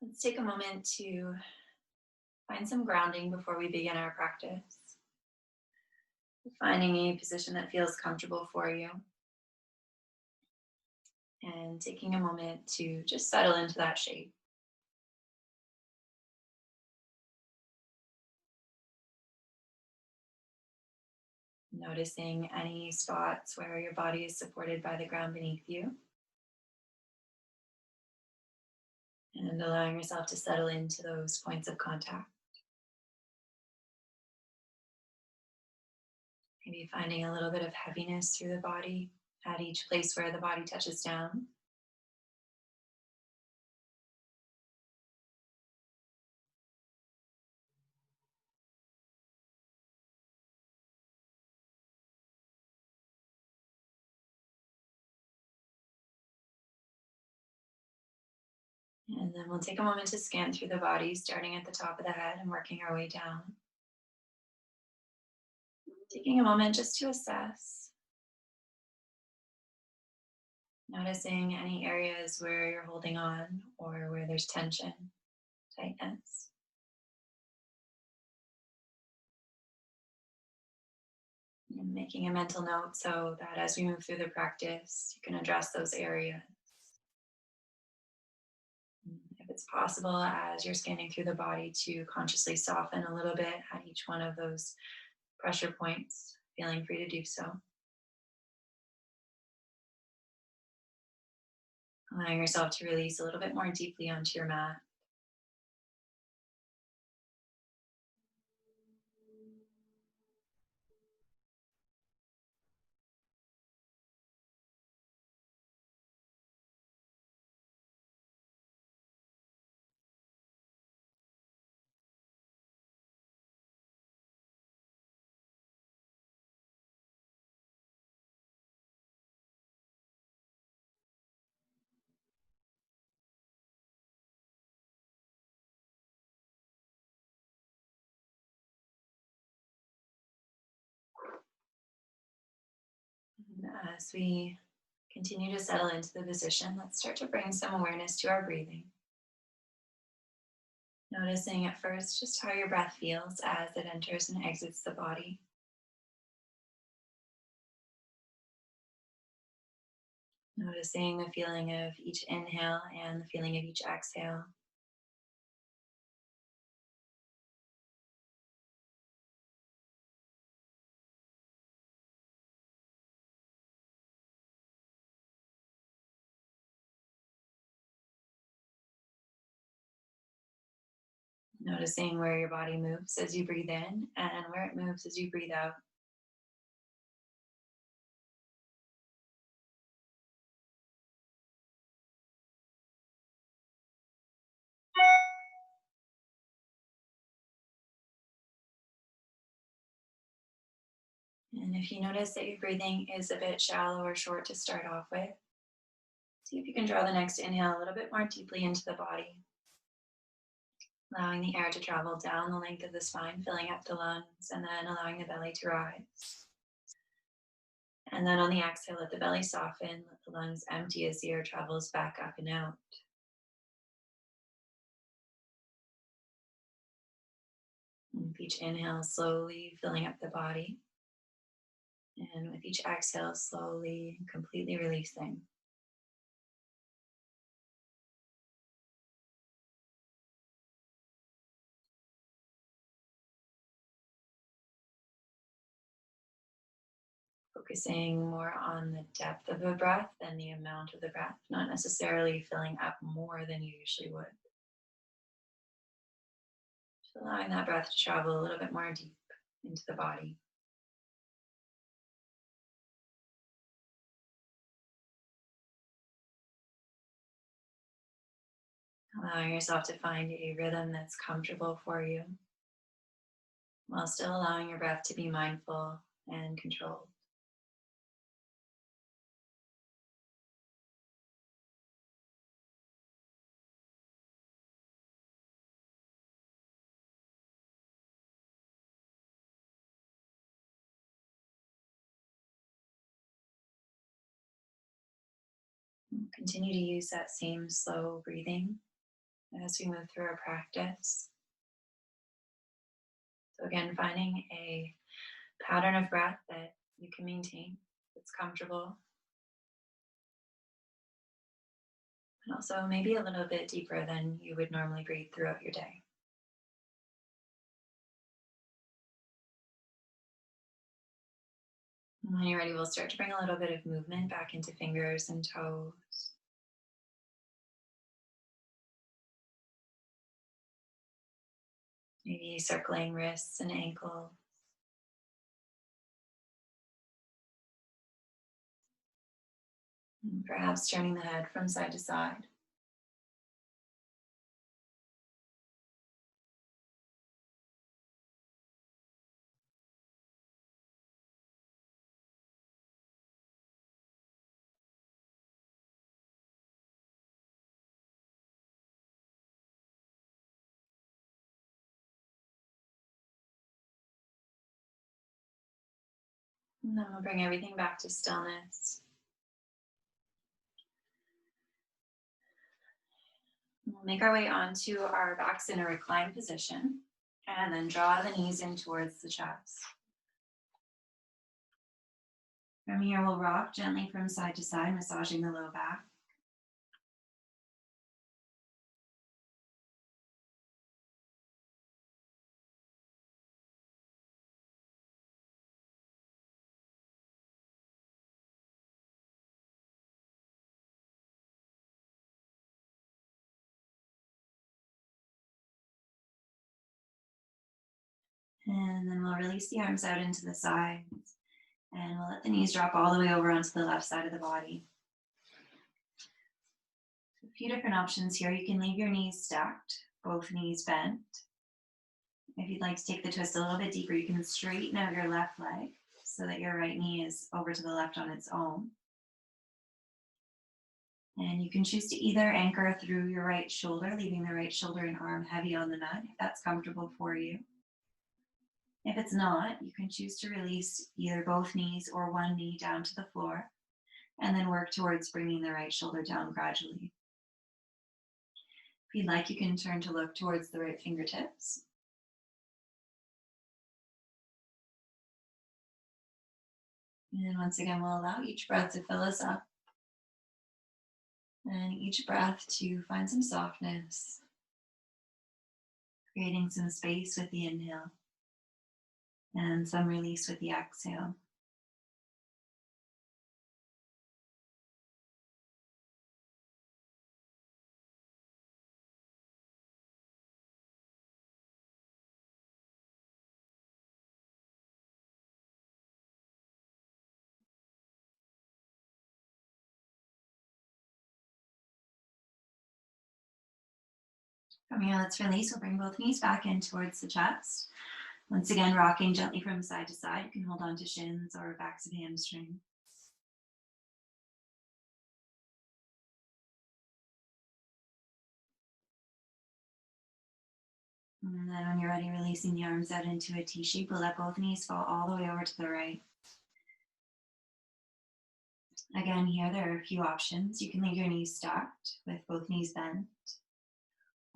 Let's take a moment to find some grounding before we begin our practice. Finding a position that feels comfortable for you and taking a moment to just settle into that shape. Noticing any spots where your body is supported by the ground beneath you and allowing yourself to settle into those points of contact. Maybe finding a little bit of heaviness through the body at each place where the body touches down. And then we'll take a moment to scan through the body, starting at the top of the head and working our way down. Taking a moment just to assess, noticing any areas where you're holding on or where there's tension, tightness. And making a mental note so that as we move through the practice, you can address those areas. If it's possible, as you're scanning through the body, to consciously soften a little bit at each one of those pressure points, feeling free to do so. Allowing yourself to release a little bit more deeply onto your mat. And as we continue to settle into the position, let's start to bring some awareness to our breathing. Noticing at first just how your breath feels as it enters and exits the body. Noticing the feeling of each inhale and the feeling of each exhale. Noticing where your body moves as you breathe in and where it moves as you breathe out. And if you notice that your breathing is a bit shallow or short to start off with, see if you can draw the next inhale a little bit more deeply into the body, allowing the air to travel down the length of the spine, filling up the lungs, and then allowing the belly to rise. And then on the exhale, let the belly soften, let the lungs empty as the air travels back up and out. And with each inhale, slowly filling up the body. And with each exhale, slowly and completely releasing. Focusing more on the depth of the breath than the amount of the breath, not necessarily filling up more than you usually would. Just allowing that breath to travel a little bit more deep into the body. Allowing yourself to find a rhythm that's comfortable for you while still allowing your breath to be mindful and controlled. Continue to use that same slow breathing as we move through our practice. So, again, finding a pattern of breath that you can maintain, that's comfortable, and also maybe a little bit deeper than you would normally breathe throughout your day. And when you're ready, we'll start to bring a little bit of movement back into fingers and toes. Maybe circling wrists and ankles. And perhaps turning the head from side to side. And then we'll bring everything back to stillness. We'll make our way onto our backs in a reclined position and then draw the knees in towards the chest. From here, we'll rock gently from side to side, massaging the low back. And then we'll release the arms out into the sides. And we'll let the knees drop all the way over onto the left side of the body. A few different options here. You can leave your knees stacked, both knees bent. If you'd like to take the twist a little bit deeper, you can straighten out your left leg so that your right knee is over to the left on its own. And you can choose to either anchor through your right shoulder, leaving the right shoulder and arm heavy on the mat, if that's comfortable for you. If it's not, you can choose to release either both knees or one knee down to the floor, and then work towards bringing the right shoulder down gradually. If you'd like, you can turn to look towards the right fingertips. And once again, we'll allow each breath to fill us up, and each breath to find some softness, creating some space with the inhale and some release with the exhale. From here, let's release. We'll bring both knees back in towards the chest. Once again, rocking gently from side to side. You can hold on to shins or backs of hamstrings. And then when you're ready, releasing the arms out into a T shape. We'll let both knees fall all the way over to the right. Again, here there are a few options. You can leave your knees stacked with both knees bent.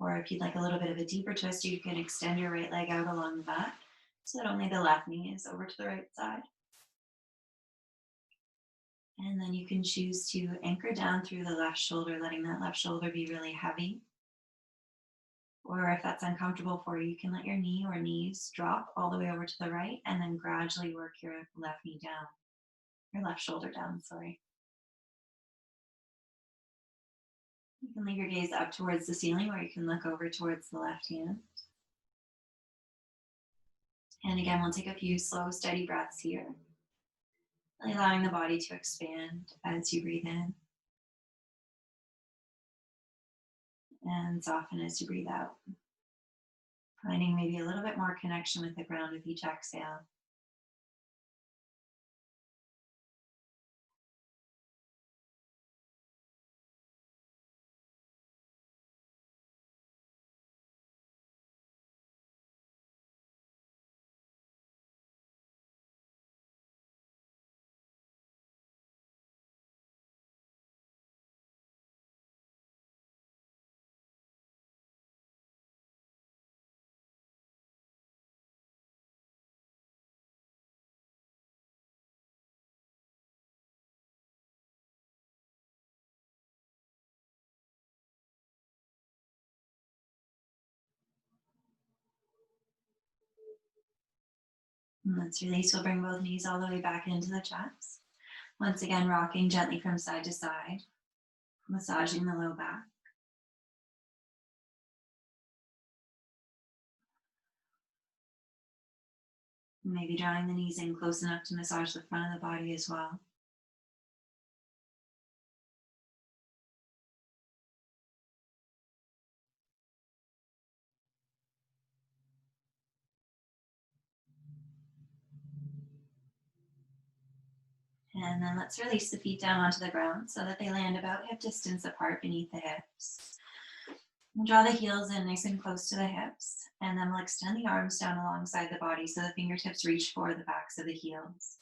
Or if you'd like a little bit of a deeper twist, you can extend your right leg out along the back so that only the left knee is over to the right side. And then you can choose to anchor down through the left shoulder, letting that left shoulder be really heavy. Or if that's uncomfortable for you, you can let your knee or knees drop all the way over to the right and then gradually work your left knee down, your left shoulder down, sorry. You can leave your gaze up towards the ceiling or you can look over towards the left hand. And again, we'll take a few slow, steady breaths here, allowing the body to expand as you breathe in and soften as you breathe out. Finding maybe a little bit more connection with the ground with each exhale. And let's release. We'll bring both knees all the way back into the chest. Once again, rocking gently from side to side, massaging the low back. Maybe drawing the knees in close enough to massage the front of the body as well. And then let's release the feet down onto the ground so that they land about hip distance apart beneath the hips. We'll draw the heels in nice and close to the hips, and then we'll extend the arms down alongside the body so the fingertips reach for the backs of the heels.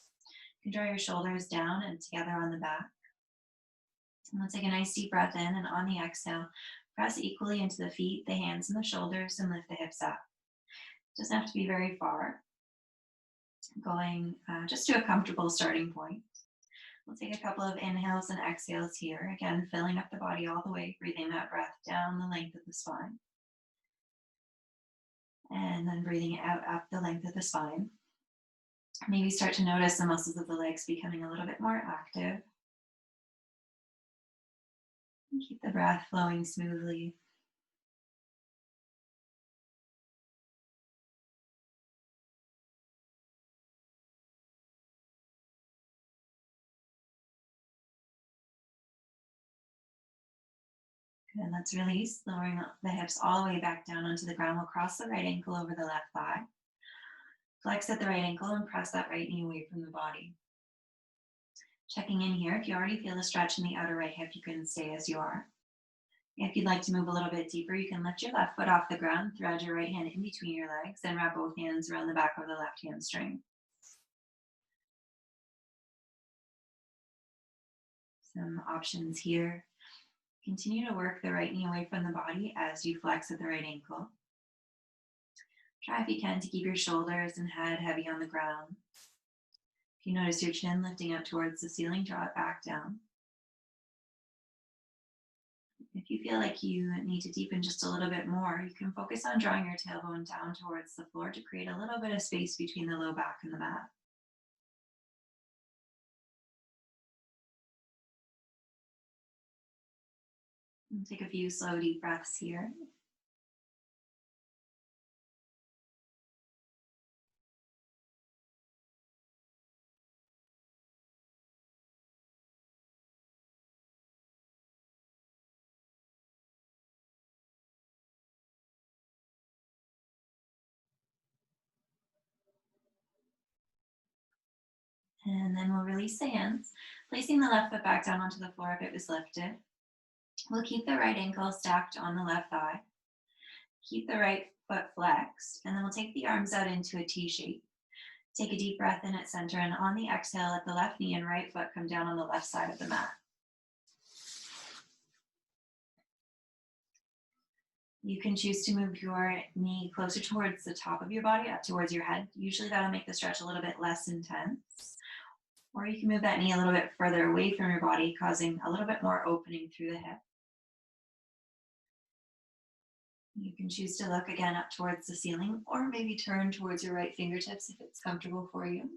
You can draw your shoulders down and together on the back. And we'll take a nice deep breath in, and on the exhale, press equally into the feet, the hands, and the shoulders, and lift the hips up. It doesn't have to be very far. Going just to a comfortable starting point. We'll take a couple of inhales and exhales here. Again, filling up the body all the way, breathing that breath down the length of the spine. And then breathing it out up the length of the spine. Maybe start to notice the muscles of the legs becoming a little bit more active. And keep the breath flowing smoothly. And let's release, lowering the hips all the way back down onto the ground. We'll cross the right ankle over the left thigh. Flex at the right ankle and press that right knee away from the body. Checking in here, if you already feel the stretch in the outer right hip, you can stay as you are. If you'd like to move a little bit deeper, you can lift your left foot off the ground, thread your right hand in between your legs, and wrap both hands around the back of the left hamstring. Some options here. Continue to work the right knee away from the body as you flex at the right ankle. Try if you can to keep your shoulders and head heavy on the ground. If you notice your chin lifting up towards the ceiling, draw it back down. If you feel like you need to deepen just a little bit more, you can focus on drawing your tailbone down towards the floor to create a little bit of space between the low back and the mat. And take a few slow, deep breaths here. And then we'll release the hands, placing the left foot back down onto the floor if it was lifted. We'll keep the right ankle stacked on the left thigh. Keep the right foot flexed, and then we'll take the arms out into a T shape. Take a deep breath in at center, and on the exhale, let the left knee and right foot come down on the left side of the mat. You can choose to move your knee closer towards the top of your body, up towards your head. Usually that'll make the stretch a little bit less intense. Or you can move that knee a little bit further away from your body, causing a little bit more opening through the hip. You can choose to look again up towards the ceiling, or maybe turn towards your right fingertips if it's comfortable for you.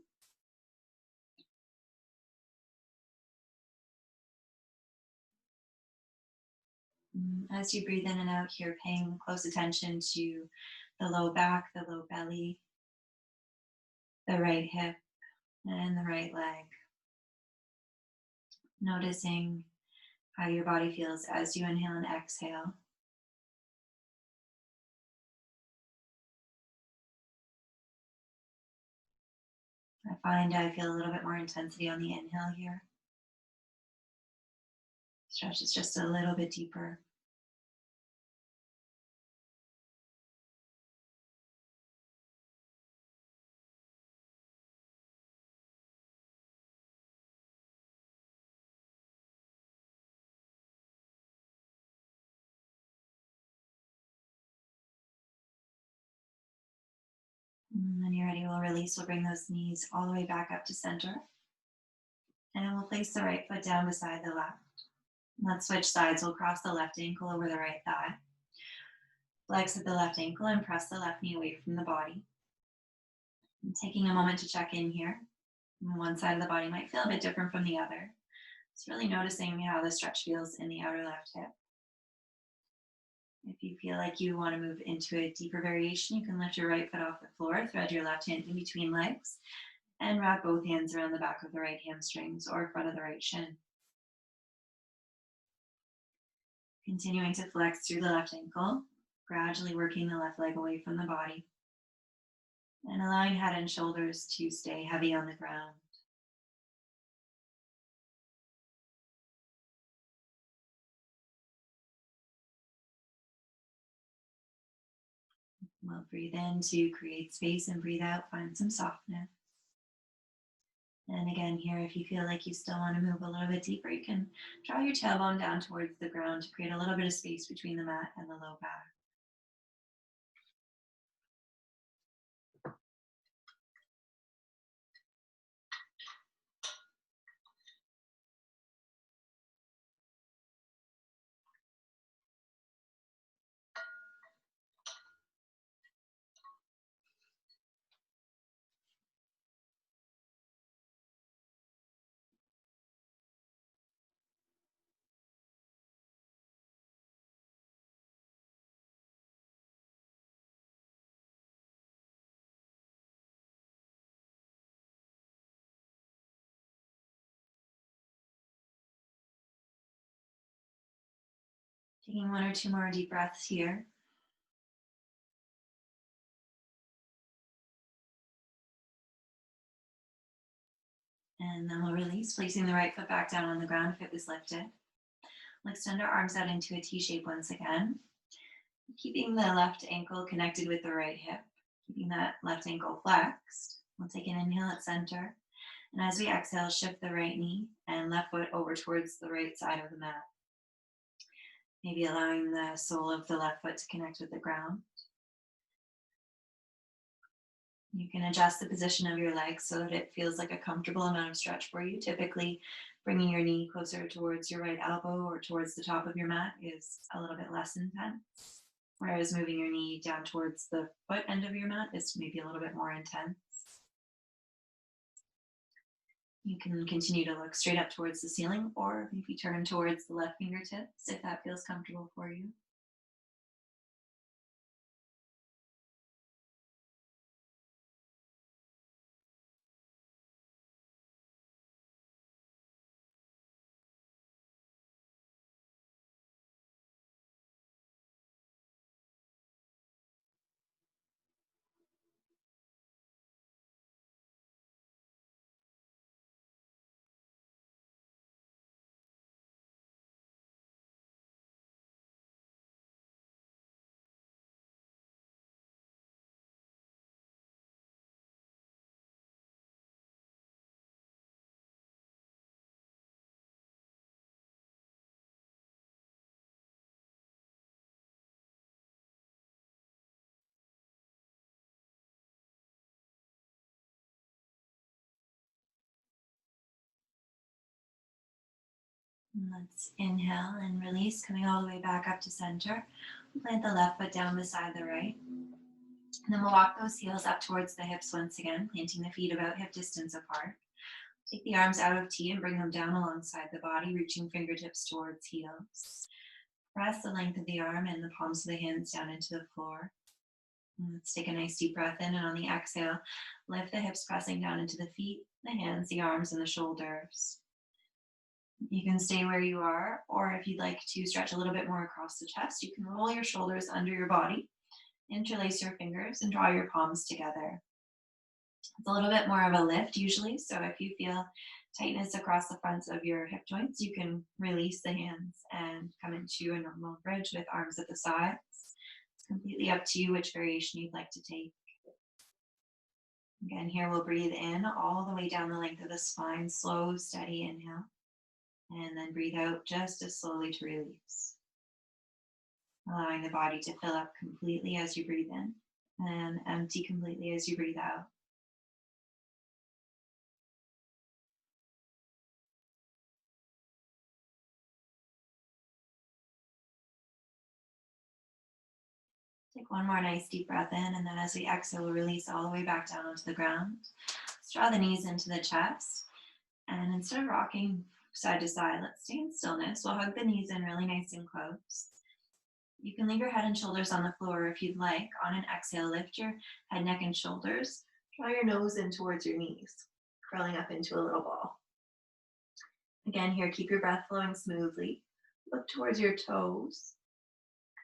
As you breathe in and out here, paying close attention to the low back, the low belly, the right hip, and the right leg. Noticing how your body feels as you inhale and exhale. I find I feel a little bit more intensity on the inhale here. Stretch is just a little bit deeper. And when you're ready, we'll release. We'll bring those knees all the way back up to center. And we'll place the right foot down beside the left. Let's switch sides. We'll cross the left ankle over the right thigh. Flex at the left ankle and press the left knee away from the body. And taking a moment to check in here. One side of the body might feel a bit different from the other. It's really noticing how the stretch feels in the outer left hip. If you feel like you want to move into a deeper variation, you can lift your right foot off the floor, thread your left hand in between legs, and wrap both hands around the back of the right hamstrings or front of the right shin. Continuing to flex through the left ankle, gradually working the left leg away from the body, and allowing head and shoulders to stay heavy on the ground. We'll breathe in to create space and breathe out, find some softness. And again, here, if you feel like you still want to move a little bit deeper, you can draw your tailbone down towards the ground to create a little bit of space between the mat and the low back. Taking one or two more deep breaths here. And then we'll release, placing the right foot back down on the ground if it was lifted. We'll extend our arms out into a T shape once again, keeping the left ankle connected with the right hip, keeping that left ankle flexed. We'll take an inhale at center. And as we exhale, shift the right knee and left foot over towards the right side of the mat. Maybe allowing the sole of the left foot to connect with the ground. You can adjust the position of your legs so that it feels like a comfortable amount of stretch for you. Typically, bringing your knee closer towards your right elbow or towards the top of your mat is a little bit less intense, whereas moving your knee down towards the foot end of your mat is maybe a little bit more intense. You can continue to look straight up towards the ceiling or maybe turn towards the left fingertips if that feels comfortable for you. And let's inhale and release, coming all the way back up to center. Plant the left foot down beside the right. And then we'll walk those heels up towards the hips once again, planting the feet about hip distance apart. Take the arms out of T and bring them down alongside the body, reaching fingertips towards heels. Press the length of the arm and the palms of the hands down into the floor. And let's take a nice deep breath in, and on the exhale, lift the hips pressing down into the feet, the hands, the arms, and the shoulders. You can stay where you are, or if you'd like to stretch a little bit more across the chest, you can roll your shoulders under your body, interlace your fingers, and draw your palms together. It's a little bit more of a lift usually, so if you feel tightness across the fronts of your hip joints, you can release the hands and come into a normal bridge with arms at the sides. It's completely up to you which variation you'd like to take. Again, here we'll breathe in all the way down the length of the spine, slow, steady inhale. And then breathe out just as slowly to release. Allowing the body to fill up completely as you breathe in and empty completely as you breathe out. Take One more nice deep breath in, and then as we exhale, we'll release all the way back down onto the ground. Let's draw the knees into the chest. And instead of rocking side to side, let's stay in stillness. We'll hug the knees in really nice and close. You can leave your head and shoulders on the floor if you'd like. On an exhale, lift your head, neck, and shoulders. Draw your nose in towards your knees, curling up into a little ball. Again, here, keep your breath flowing smoothly. Look towards your toes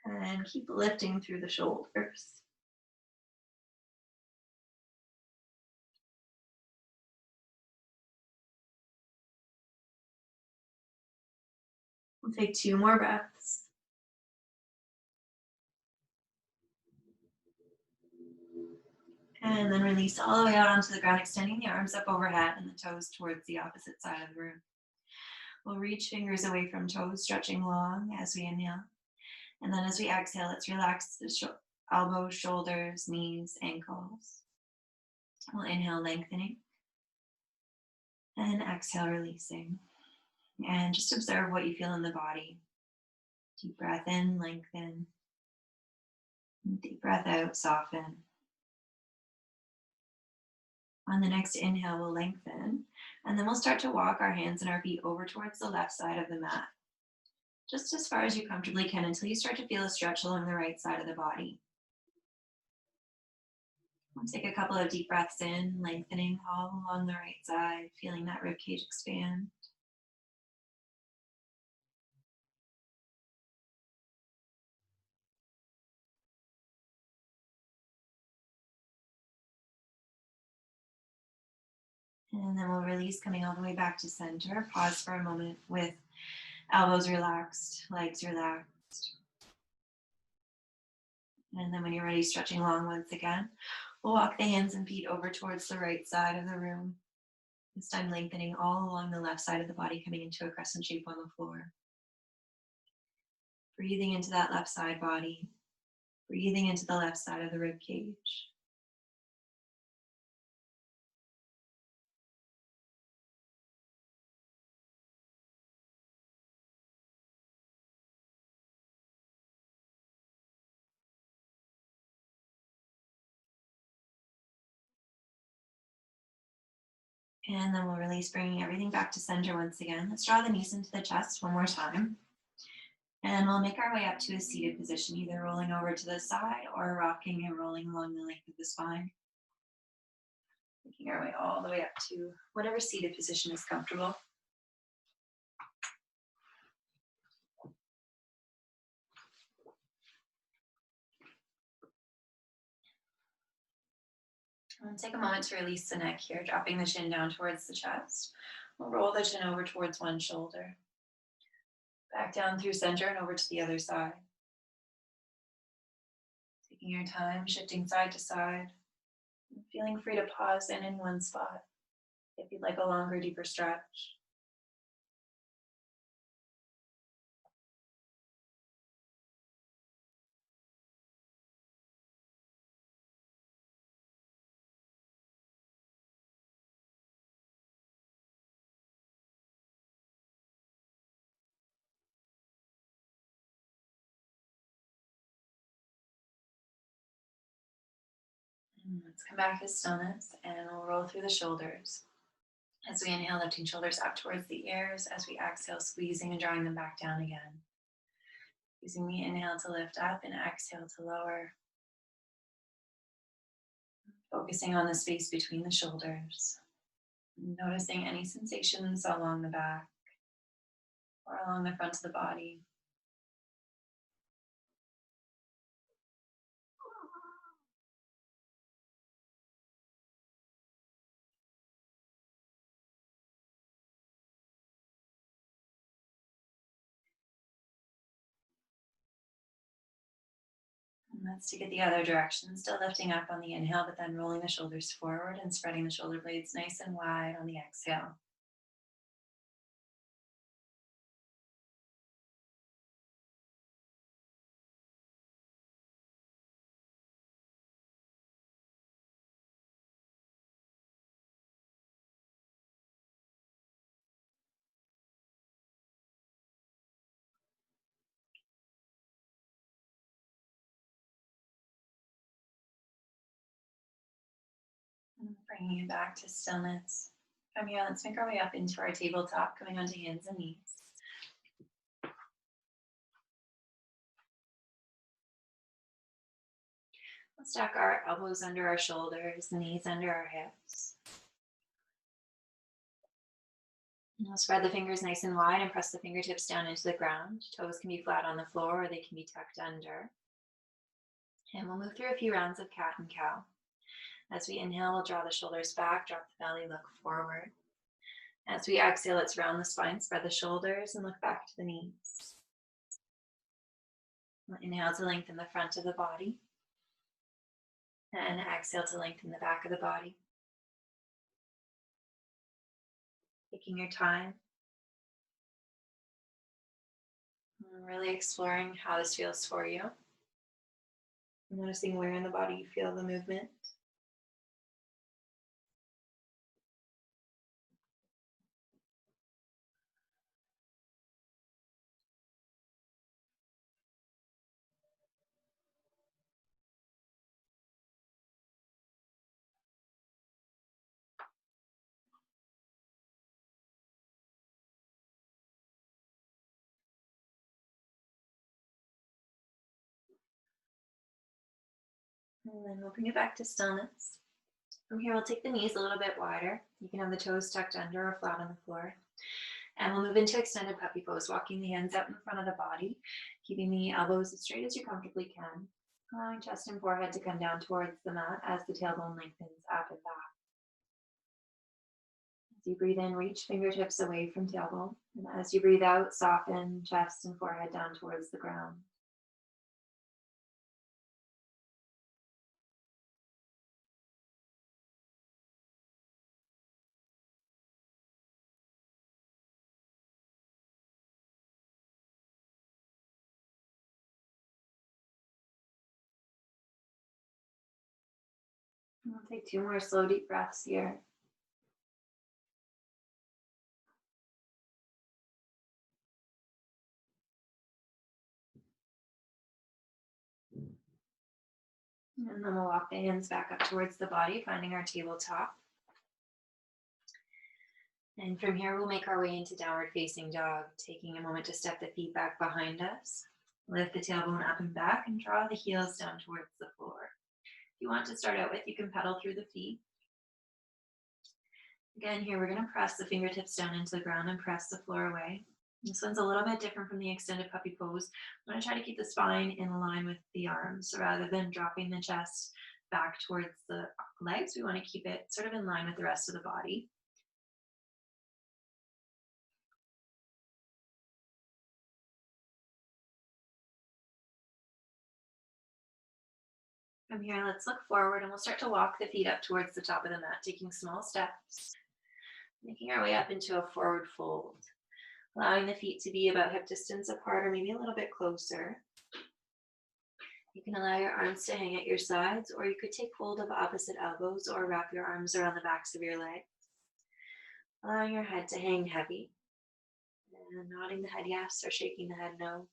and keep lifting through the shoulders. We'll take 2 more breaths. And then release all the way out onto the ground, extending the arms up overhead and the toes towards the opposite side of the room. We'll reach fingers away from toes, stretching long as we inhale. And then as we exhale, let's relax the elbows, shoulders, knees, ankles. We'll inhale, lengthening. And exhale, releasing. And just observe what you feel in the body. Deep breath in, lengthen. Deep breath out, soften. On the next inhale, we'll lengthen, and then we'll start to walk our hands and our feet over towards the left side of the mat, just as far as you comfortably can until you start to feel a stretch along the right side of the body. We'll take a couple of deep breaths in, lengthening all along the right side, feeling that rib cage expand. And then we'll release, coming all the way back to center. Pause for a moment with elbows relaxed, legs relaxed. And then when you're ready, stretching long once again. We'll walk the hands and feet over towards the right side of the room. This time lengthening all along the left side of the body, coming into a crescent shape on the floor. Breathing into that left side body. Breathing into the left side of the rib cage. And then we'll release, bringing everything back to center once again. Let's draw the knees into the chest one more time. And we'll make our way up to a seated position, either rolling over to the side or rocking and rolling along the length of the spine. Making our way all the way up to whatever seated position is comfortable. And take a moment to release the neck here, dropping the chin down towards the chest. We'll roll the chin over towards one shoulder. Back down through center and over to the other side. Taking your time, shifting side to side. Feeling free to pause in one spot if you'd like a longer, deeper stretch. Let's come back to stillness and we'll roll through the shoulders. As we inhale, lifting shoulders up towards the ears. As we exhale, squeezing and drawing them back down again. Using the inhale to lift up and exhale to lower. Focusing on the space between the shoulders. Noticing any sensations along the back or along the front of the body. And let's take it the other direction. Still lifting up on the inhale, but then rolling the shoulders forward and spreading the shoulder blades nice and wide on the exhale. Bringing it back to stillness. From here, let's make our way up into our tabletop, coming onto hands and knees. Let's stack our elbows under our shoulders, the knees under our hips. And we'll spread the fingers nice and wide and press the fingertips down into the ground. Toes can be flat on the floor or they can be tucked under. And we'll move through a few rounds of cat and cow. As we inhale, we'll draw the shoulders back, drop the belly, look forward. As we exhale, let's round the spine, spread the shoulders, and look back to the knees. We'll inhale to lengthen the front of the body. And exhale to lengthen the back of the body. Taking your time. And really exploring how this feels for you. Noticing where in the body you feel the movement. And then we'll bring it back to stillness. From here, we'll take the knees a little bit wider. You can have the toes tucked under or flat on the floor. And we'll move into extended puppy pose, walking the hands out in front of the body, keeping the elbows as straight as you comfortably can, allowing chest and forehead to come down towards the mat as the tailbone lengthens up and back. As you breathe in, reach fingertips away from tailbone. And as you breathe out, soften chest and forehead down towards the ground. And we'll take 2 more slow, deep breaths here. And then we'll walk the hands back up towards the body, finding our tabletop. And from here, we'll make our way into downward facing dog, taking a moment to step the feet back behind us. Lift the tailbone up and back and draw the heels down towards the floor. If you want to start out with, you can pedal through the feet. Again, here we're going to press the fingertips down into the ground and press the floor away. This one's a little bit different from the extended puppy pose. I'm going to try to keep the spine in line with the arms. So rather than dropping the chest back towards the legs, we want to keep it sort of in line with the rest of the body. From here, let's look forward and we'll start to walk the feet up towards the top of the mat, taking small steps, making our way up into a forward fold, allowing the feet to be about hip distance apart or maybe a little bit closer. You can allow your arms to hang at your sides, or you could take hold of opposite elbows or wrap your arms around the backs of your legs, allowing your head to hang heavy, and nodding the head yes or shaking the head no.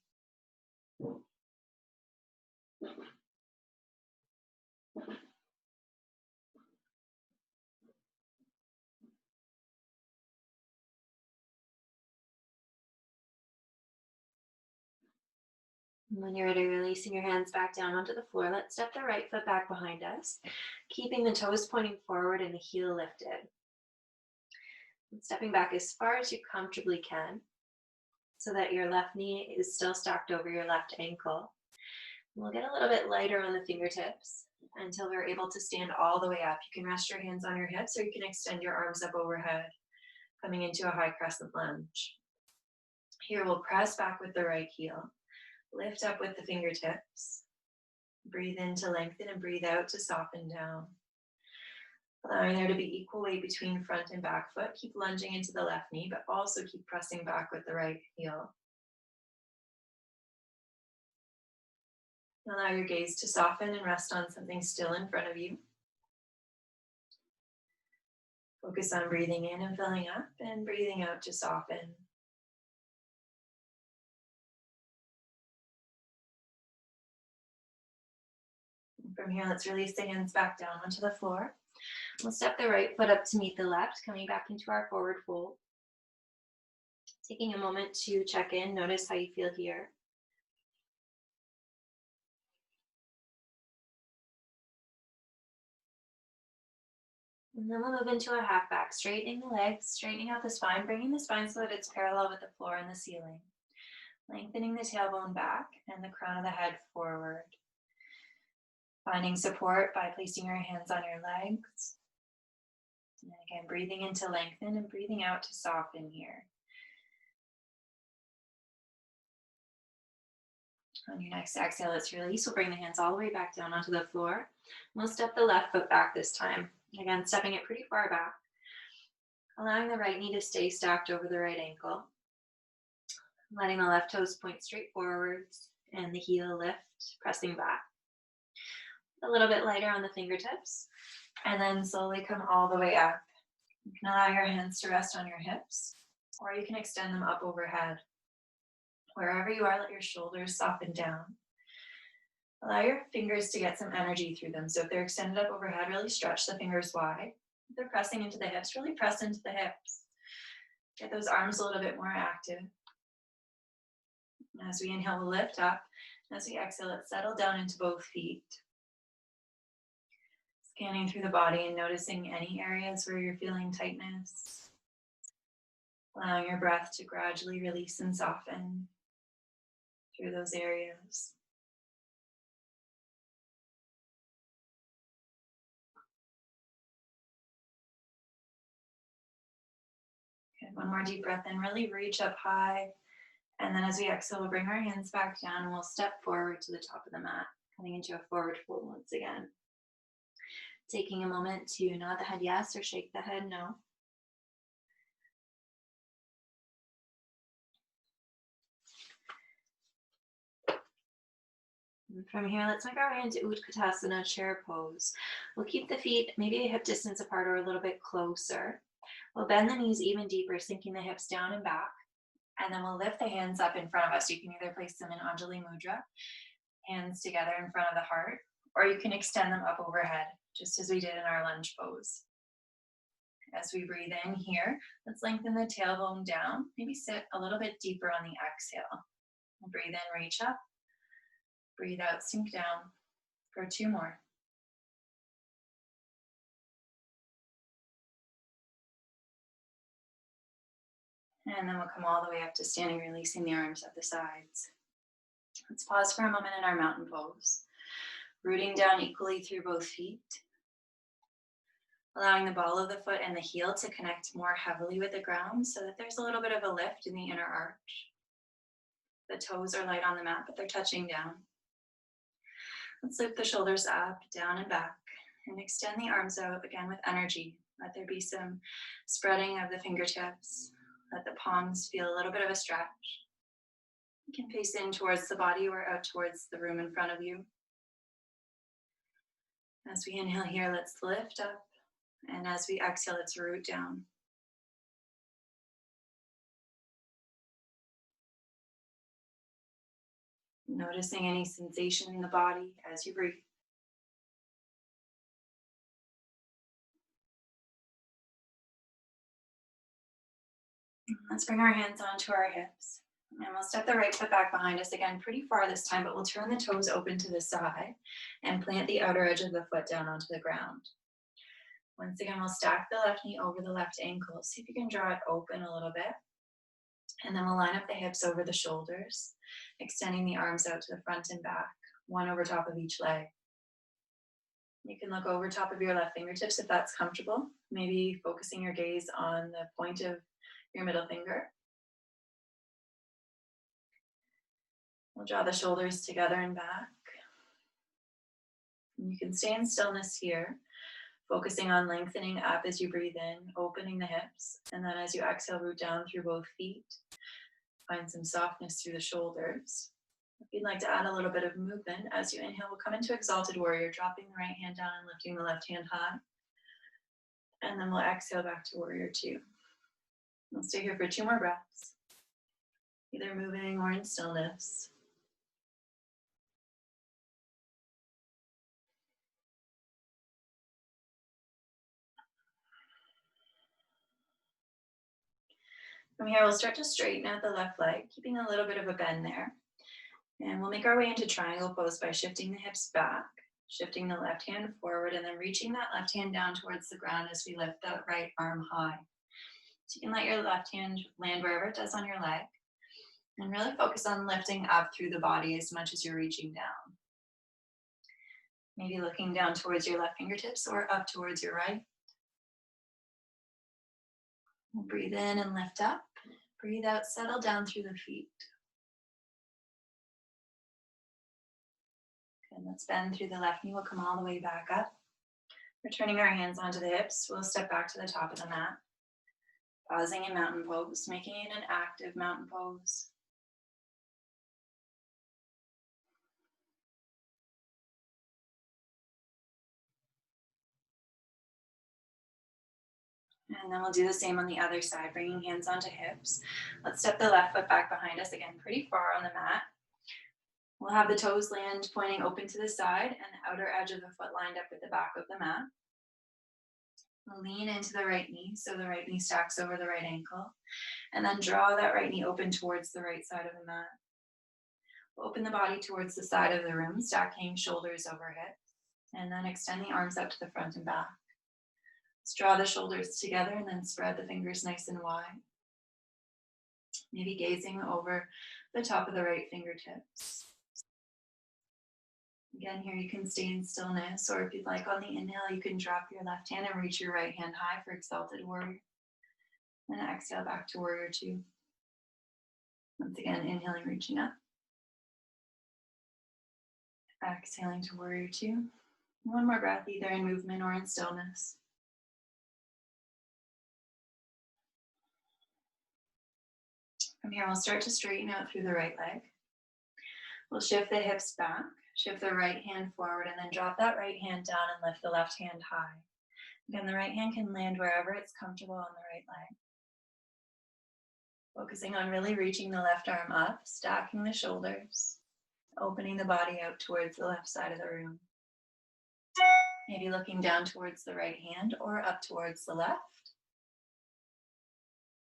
And when you're ready, releasing your hands back down onto the floor, let's step the right foot back behind us, keeping the toes pointing forward and the heel lifted. And stepping back as far as you comfortably can so that your left knee is still stacked over your left ankle. And we'll get a little bit lighter on the fingertips until we're able to stand all the way up. You can rest your hands on your hips or you can extend your arms up overhead, coming into a high crescent lunge. Here we'll press back with the right heel. Lift up with the fingertips. Breathe in to lengthen and breathe out to soften down. Allowing there to be equal weight between front and back foot. Keep lunging into the left knee, but also keep pressing back with the right heel. Allow your gaze to soften and rest on something still in front of you. Focus on breathing in and filling up and breathing out to soften. From here, let's release the hands back down onto the floor. We'll step the right foot up to meet the left, coming back into our forward fold. Taking a moment to check in, notice how you feel here. And then we'll move into a half back, straightening the legs, straightening out the spine, bringing the spine so that it's parallel with the floor and the ceiling. Lengthening the tailbone back and the crown of the head forward. Finding support by placing your hands on your legs. And again, breathing in to lengthen and breathing out to soften here. On your next exhale, let's release. We'll bring the hands all the way back down onto the floor. We'll step the left foot back this time. Again, stepping it pretty far back. Allowing the right knee to stay stacked over the right ankle. Letting the left toes point straight forwards and the heel lift, pressing back. A little bit lighter on the fingertips. And then slowly come all the way up. You can allow your hands to rest on your hips, or you can extend them up overhead. Wherever you are, let your shoulders soften down. Allow your fingers to get some energy through them. So if they're extended up overhead, really stretch the fingers wide. If they're pressing into the hips, really press into the hips. Get those arms a little bit more active. As we inhale, we'll lift up. As we exhale, let's settle down into both feet. Scanning through the body and noticing any areas where you're feeling tightness. Allowing your breath to gradually release and soften through those areas. Good. One more deep breath in. Really reach up high. And then as we exhale, we'll bring our hands back down and we'll step forward to the top of the mat, coming into a forward fold once again. Taking a moment to nod the head yes or shake the head no. And from here, let's make our way into Utkatasana, chair pose. We'll keep the feet maybe a hip distance apart or a little bit closer. We'll bend the knees even deeper, sinking the hips down and back. And then we'll lift the hands up in front of us. You can either place them in Anjali Mudra, hands together in front of the heart, or you can extend them up overhead, just as we did in our lunge pose. As we breathe in here, let's lengthen the tailbone down. Maybe sit a little bit deeper on the exhale. Breathe in, reach up. Breathe out, sink down for 2 more. And then we'll come all the way up to standing, releasing the arms at the sides. Let's pause for a moment in our mountain pose. Rooting down equally through both feet. Allowing the ball of the foot and the heel to connect more heavily with the ground so that there's a little bit of a lift in the inner arch. The toes are light on the mat, but they're touching down. Let's loop the shoulders up, down and back, and extend the arms out again with energy. Let there be some spreading of the fingertips. Let the palms feel a little bit of a stretch. You can face in towards the body or out towards the room in front of you. As we inhale here, let's lift up. And as we exhale, let's root down. Noticing any sensation in the body as you breathe. Let's bring our hands onto our hips. And we'll step the right foot back behind us again, pretty far this time, but we'll turn the toes open to the side and plant the outer edge of the foot down onto the ground. Once again, we'll stack the left knee over the left ankle. See if you can draw it open a little bit. And then we'll line up the hips over the shoulders, extending the arms out to the front and back, one over top of each leg. You can look over top of your left fingertips if that's comfortable, maybe focusing your gaze on the point of your middle finger. We'll draw the shoulders together and back. And you can stay in stillness here, focusing on lengthening up as you breathe in, opening the hips, and then as you exhale, root down through both feet. Find some softness through the shoulders. If you'd like to add a little bit of movement, as you inhale, we'll come into Exalted Warrior, dropping the right hand down and lifting the left hand high. And then we'll exhale back to Warrior 2. We'll stay here for 2 more breaths, either moving or in stillness. From here, we'll start to straighten out the left leg, keeping a little bit of a bend there. And we'll make our way into triangle pose by shifting the hips back, shifting the left hand forward, and then reaching that left hand down towards the ground as we lift the right arm high. So you can let your left hand land wherever it does on your leg, and really focus on lifting up through the body as much as you're reaching down. Maybe looking down towards your left fingertips or up towards your right. We'll breathe in and lift up. Breathe out, settle down through the feet. Good, let's bend through the left knee. We'll come all the way back up. Returning our hands onto the hips, we'll step back to the top of the mat. Pausing in mountain pose, making it an active mountain pose. And then we'll do the same on the other side, bringing hands onto hips. Let's step the left foot back behind us, again, pretty far on the mat. We'll have the toes land pointing open to the side and the outer edge of the foot lined up with the back of the mat. We'll lean into the right knee, so the right knee stacks over the right ankle. And then draw that right knee open towards the right side of the mat. We'll open the body towards the side of the room, stacking shoulders over hips. And then extend the arms out to the front and back. Let's draw the shoulders together and then spread the fingers nice and wide. Maybe gazing over the top of the right fingertips. Again, here you can stay in stillness, or if you'd like on the inhale, you can drop your left hand and reach your right hand high for exalted warrior. And exhale back to warrior two. Once again, inhaling, reaching up. Exhaling to warrior two. One more breath, either in movement or in stillness. From here, we'll start to straighten out through the right leg. We'll shift the hips back, shift the right hand forward, and then drop that right hand down and lift the left hand high. Again, the right hand can land wherever it's comfortable on the right leg. Focusing on really reaching the left arm up, stacking the shoulders, opening the body out towards the left side of the room. Maybe looking down towards the right hand or up towards the left.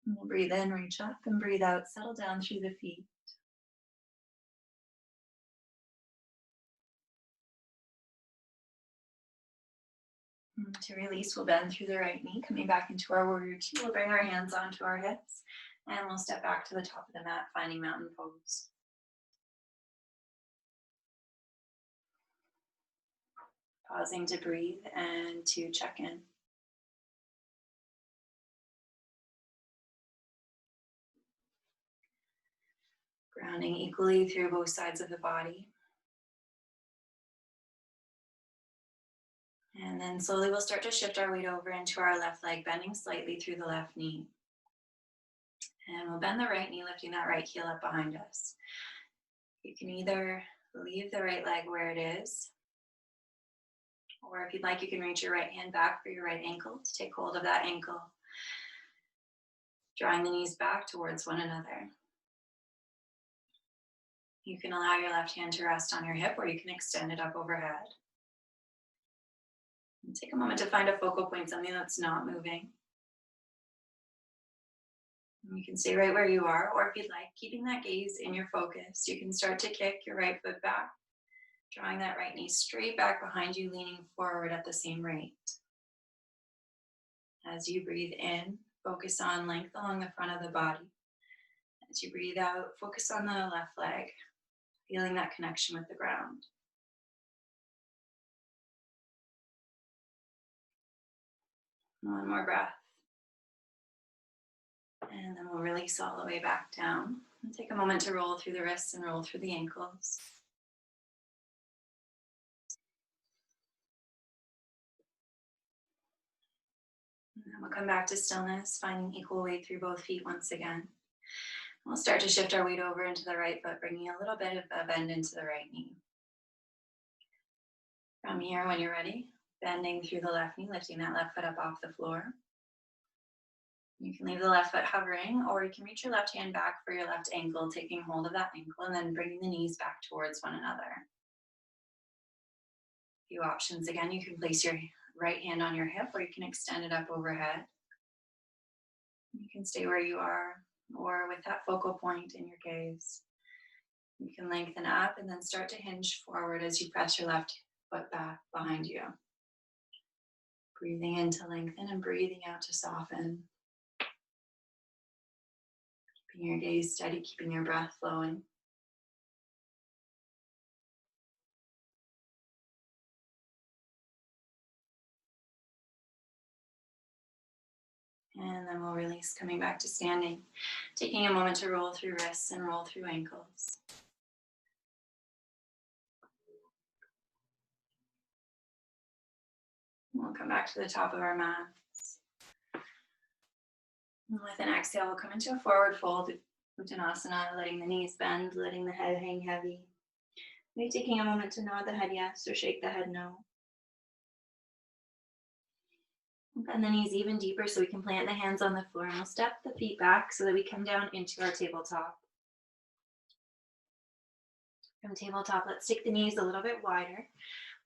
And we'll breathe in, reach up, and breathe out, settle down through the feet. And to release, we'll bend through the right knee, coming back into our warrior two. We'll bring our hands onto our hips, and we'll step back to the top of the mat, finding mountain pose. Pausing to breathe and to check in. Grounding equally through both sides of the body. And then slowly we'll start to shift our weight over into our left leg, bending slightly through the left knee. And we'll bend the right knee, lifting that right heel up behind us. You can either leave the right leg where it is, or if you'd like, you can reach your right hand back for your right ankle to take hold of that ankle, drawing the knees back towards one another. You can allow your left hand to rest on your hip, or you can extend it up overhead. And take a moment to find a focal point, something that's not moving. And you can stay right where you are, or if you'd like, keeping that gaze in your focus, you can start to kick your right foot back, drawing that right knee straight back behind you, leaning forward at the same rate. As you breathe in, focus on length along the front of the body. As you breathe out, focus on the left leg, feeling that connection with the ground. One more breath. And then we'll release all the way back down. And take a moment to roll through the wrists and roll through the ankles. And then we'll come back to stillness, finding equal weight through both feet once again. We'll start to shift our weight over into the right foot, bringing a little bit of a bend into the right knee. From here, when you're ready, bending through the left knee, lifting that left foot up off the floor. You can leave the left foot hovering, or you can reach your left hand back for your left ankle, taking hold of that ankle and then bringing the knees back towards one another. A few options. Again, you can place your right hand on your hip, or you can extend it up overhead. You can stay where you are, or with that focal point in your gaze. You can lengthen up and then start to hinge forward as you press your left foot back behind you. Breathing in to lengthen and breathing out to soften. Keeping your gaze steady, keeping your breath flowing. And then we'll release, coming back to standing. Taking a moment to roll through wrists and roll through ankles. We'll come back to the top of our mats. And with an exhale, we'll come into a forward fold, Uttanasana, letting the knees bend, letting the head hang heavy. Maybe taking a moment to nod the head yes or shake the head no. Bend the knees even deeper so we can plant the hands on the floor, and we'll step the feet back so that we come down into our tabletop. From tabletop, let's take the knees a little bit wider.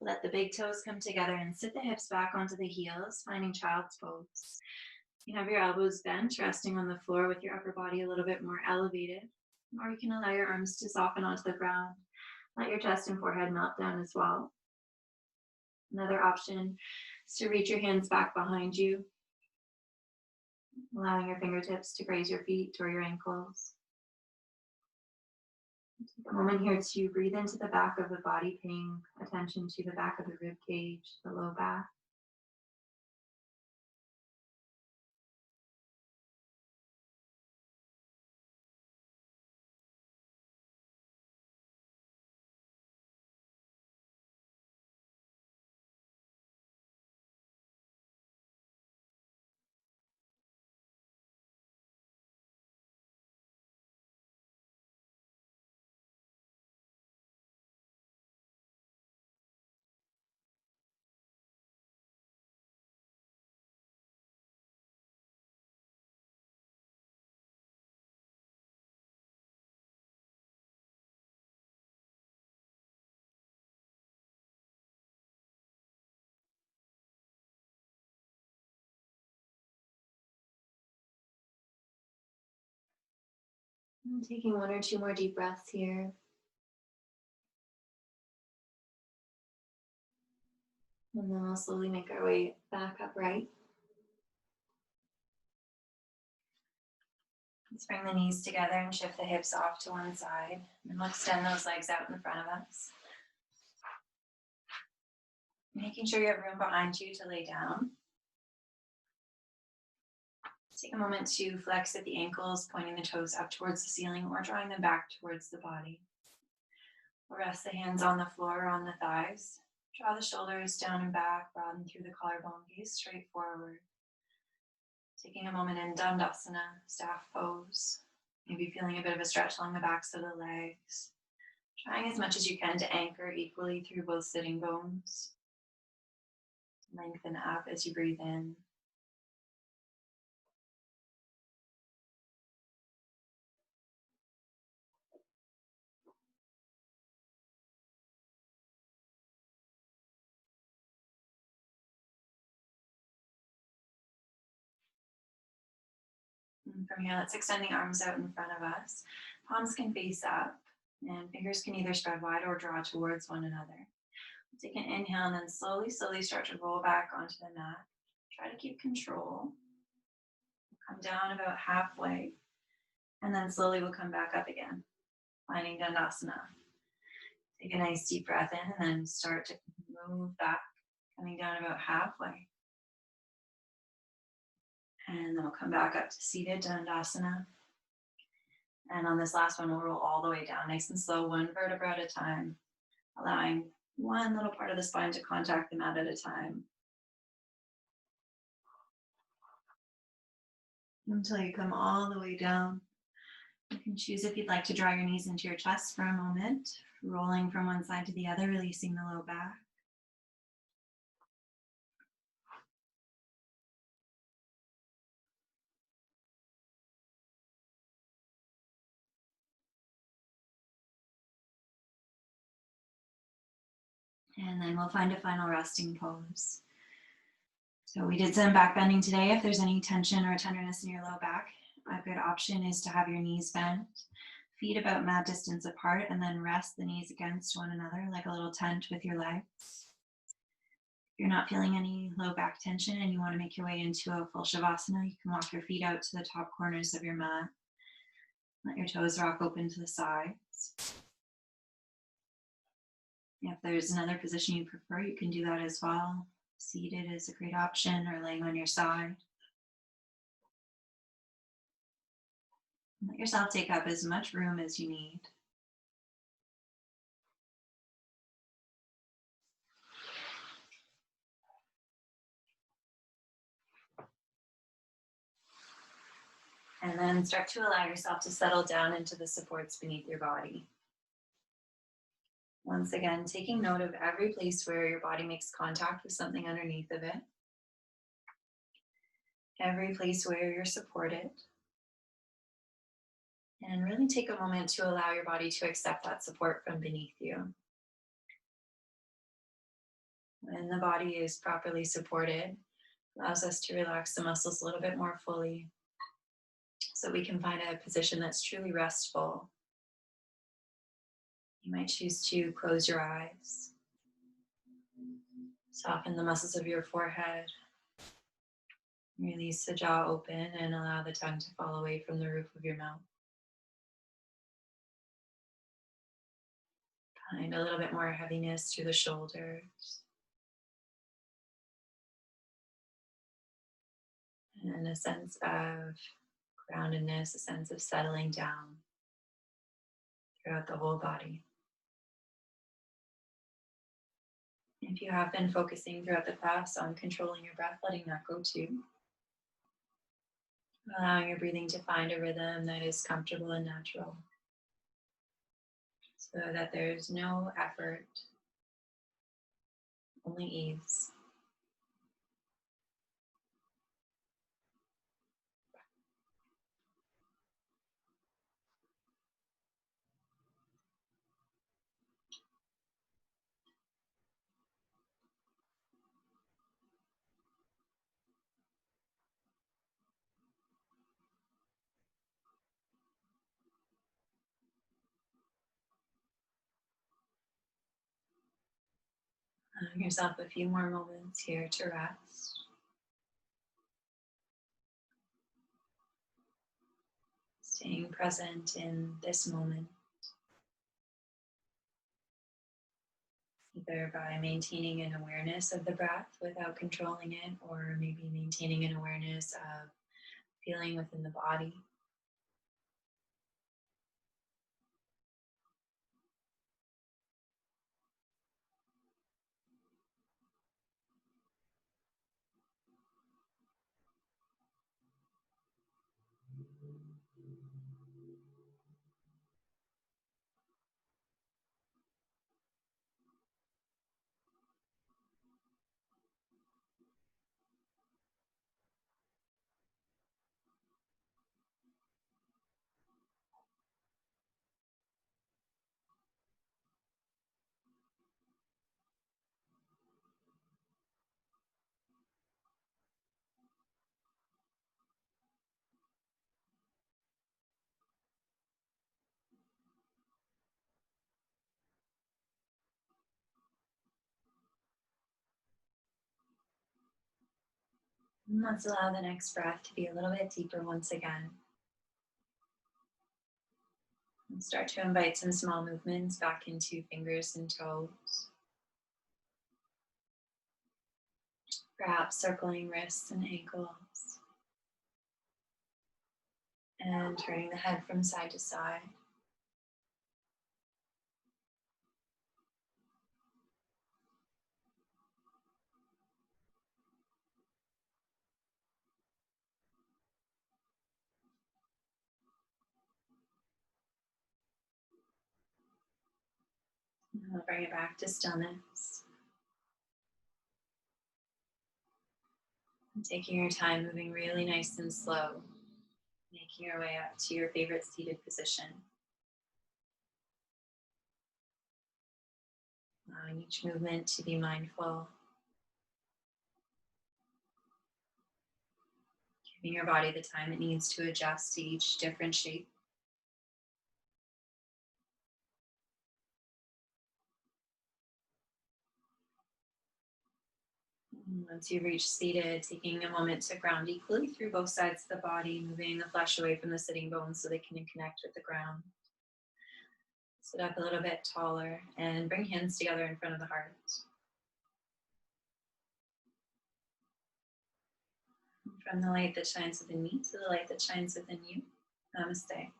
Let the big toes come together and sit the hips back onto the heels, finding child's pose. You have your elbows bent, resting on the floor with your upper body a little bit more elevated. Or you can allow your arms to soften onto the ground. Let your chest and forehead melt down as well. Another option is to reach your hands back behind you, allowing your fingertips to graze your feet or your ankles. Take a moment here to breathe into the back of the body, paying attention to the back of the rib cage, the low back. And taking one or two more deep breaths here. And then we'll slowly make our way back upright. Let's bring the knees together and shift the hips off to one side. And we'll extend those legs out in front of us. Making sure you have room behind you to lay down. Take a moment to flex at the ankles, pointing the toes up towards the ceiling or drawing them back towards the body. We'll rest the hands on the floor or on the thighs. Draw the shoulders down and back, broaden through the collarbone, gaze straight forward. Taking a moment in Dandasana, staff pose. Maybe feeling a bit of a stretch along the backs of the legs. Trying as much as you can to anchor equally through both sitting bones. Lengthen up as you breathe in. And from here, let's extend the arms out in front of us. Palms can face up, and fingers can either spread wide or draw towards one another. Take an inhale and then slowly start to roll back onto the mat. Try to keep control. Come down about halfway, and then slowly we'll come back up again, finding Dandasana. Take a nice deep breath in and then start to move back, coming down about halfway. And then we'll come back up to seated Dandasana. And on this last one, we'll roll all the way down, nice and slow, one vertebra at a time, allowing one little part of the spine to contact the mat at a time. Until you come all the way down. You can choose if you'd like to draw your knees into your chest for a moment, rolling from one side to the other, releasing the low back. And then we'll find a final resting pose. So we did some back bending today. If there's any tension or tenderness in your low back, A good option is to have your knees bent, feet about mat distance apart, and then rest the knees against one another like a little tent with your legs. If you're not feeling any low back tension and you want to make your way into a full shavasana, you can walk your feet out to the top corners of your mat. Let your toes rock open to the sides. If there's another position you prefer, you can do that as well. Seated is a great option, or laying on your side. Let yourself take up as much room as you need. And then start to allow yourself to settle down into the supports beneath your body. Once again, taking note of every place where your body makes contact with something underneath of it. Every place where you're supported. And really take a moment to allow your body to accept that support from beneath you. When the body is properly supported, it allows us to relax the muscles a little bit more fully so we can find a position that's truly restful. You might choose to close your eyes, soften the muscles of your forehead, release the jaw open, and allow the tongue to fall away from the roof of your mouth. Find a little bit more heaviness through the shoulders. And a sense of groundedness, a sense of settling down throughout the whole body. If you have been focusing throughout the class on controlling your breath, letting that go too. Allowing your breathing to find a rhythm that is comfortable and natural, so that there's no effort, only ease. Allowing yourself a few more moments here to rest. Staying present in this moment, either by maintaining an awareness of the breath without controlling it, or maybe maintaining an awareness of feeling within the body. And let's allow the next breath to be a little bit deeper once again. And start to invite some small movements back into fingers and toes. Perhaps circling wrists and ankles. And turning the head from side to side. And we'll bring it back to stillness. And taking your time, moving really nice and slow. Making your way up to your favorite seated position. Allowing each movement to be mindful. Giving your body the time it needs to adjust to each different shape. And once you reach seated, taking a moment to ground equally through both sides of the body, moving the flesh away from the sitting bones so they can connect with the ground. Sit up a little bit taller and bring hands together in front of the heart. From the light that shines within me to the light that shines within you. Namaste.